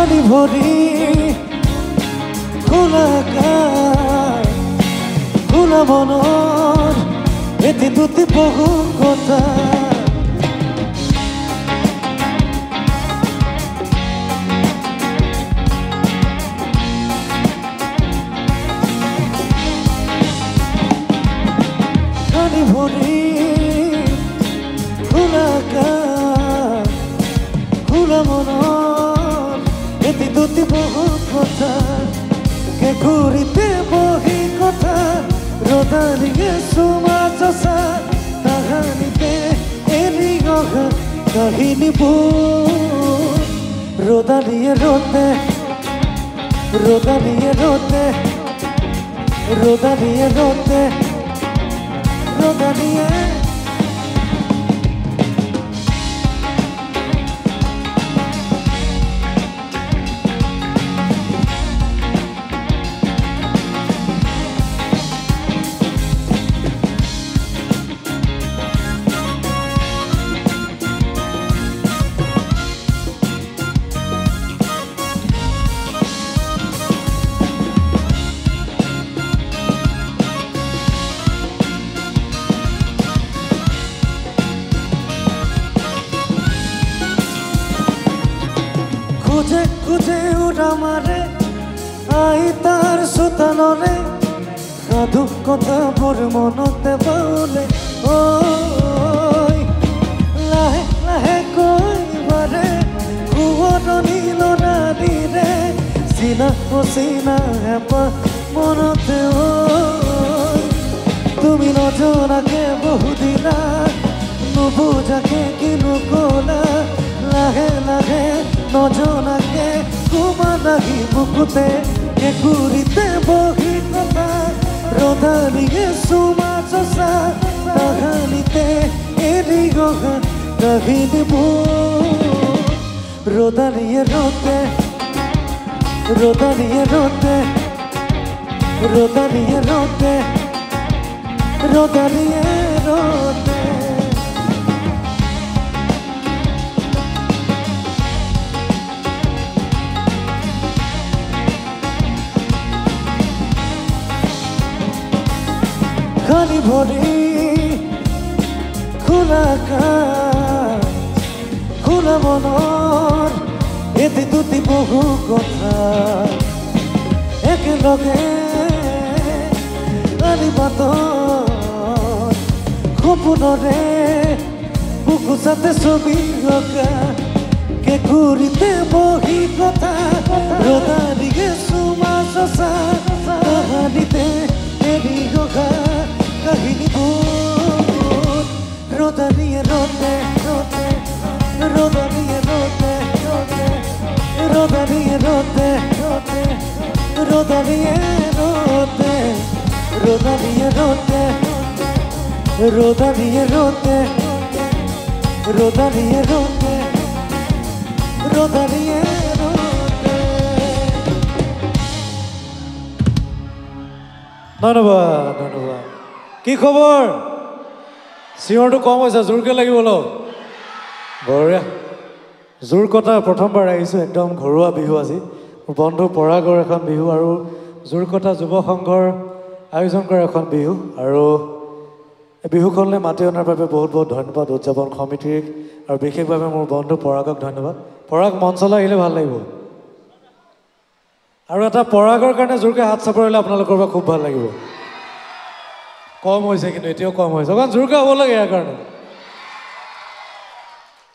কালি ভৰি খোলা খোলা মনৰ এটি দুটি বহু কথা কালি ভৰি খোলা মনৰ এটি দুটি বহু কথা কে ঘূৰিতে বহি কথা ৰদালিয়ে চুমা চচা তাহানিতে এৰি অহা কাহিনীবোৰ ৰদালিয়ে ৰতে ৰদালিয়ে ৰতে ৰদালিয়ে ৰতে ৰদালিয়ে খুঁজে খুঁজে উড়া মাৰে আইতাৰ সুতানৰে সাধু কথাবোৰ মনতে বলে ঐ লাহে লাহে কৈ বাৰে কুঁৱৰণি লৰালিৰে চিনা পচিনা হেঁপাহ মনতে ঐ তুমি নজনাকে বহুদিনা নুবুজাকে কিনো কলা লাহে লাহে নজনাকে কুমা লাগি বুকুতে কে ঘূৰিতে বহি কথা ৰদালিয়ে চুমা চচা তাহানিতে এৰি অহা কাহিনীবোৰ ৰদালিয়ে ৰতে ৰদালিয়ে ৰতে ৰদালিয়ে ৰতে ৰদালিয়ে ৰতে কালি ভৰি খোলা মনৰ এটি দুটি বহু কথা একেলগে কালি বাটত সপোনৰে বুকুচাতে ছবি অঁকা কে ঘূৰিতে বহি কথা ৰদালিয়ে চুমা চচা তাহানিতে এৰি অহা কাহিনীবোৰ ৰদালিয়ে ৰতে ৰতে ৰদালিয়ে ৰতে ৰতে ৰদালিয়ে ৰতে ৰতে ৰদালিয়ে ৰতে ৰদালিয়ে ৰতে ৰদালিয়ে ৰতে ৰদালিয়ে ৰতে ৰদালিয়ে ৰতে ধন্যবাদ ধন্যবাদ কি খবৰ চিঞৰটো কম হৈছে জোৰকে লাগিব অলপ বঢ়িয়া জোৰ কটা প্ৰথমবাৰ আহিছোঁ একদম ঘৰুৱা বিহু আজি মোৰ বন্ধু পৰাগৰ এখন বিহু আৰু জোৰ কটা যুৱ সংঘৰ আয়োজন কৰা এখন বিহু আৰু এই বিহুখনলৈ মাতি অনাৰ বাবে বহুত বহুত ধন্যবাদ উদযাপন সমিতিক আৰু বিশেষভাৱে মোৰ বন্ধু পৰাগক ধন্যবাদ পৰাগ মঞ্চলৈ আহিলে ভাল লাগিব আৰু এটা পৰাগৰ কাৰণে জোৰকৈ হাত চাপৰিলে আপোনালোকৰ পৰা খুব ভাল লাগিব কম হৈছে কিন্তু এতিয়াও কম হৈছে অকণ জোৰকৈ হ'ব লাগে ইয়াৰ কাৰণে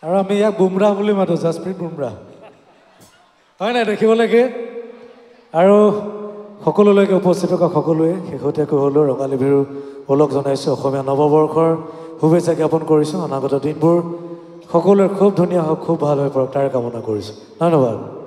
আৰু আমি ইয়াক বুমৰাহ বুলি মাতোঁ জাসপ্ৰীত বুমৰাহ হয় নাই দেখিবলৈকে আৰু সকলোলৈকে উপস্থিত থকা সকলোৱে শেহতীয়াকৈ হ'লেও ৰঙালী বিহু ওলগ জনাইছোঁ অসমীয়া নৱবৰ্ষৰ শুভেচ্ছা জ্ঞাপন কৰিছোঁ অনাগত দিনবোৰ সকলোৰে খুব ধুনীয়া হওক খুব ভাল হৈ পৰক তাৰ কামনা কৰিছোঁ ধন্যবাদ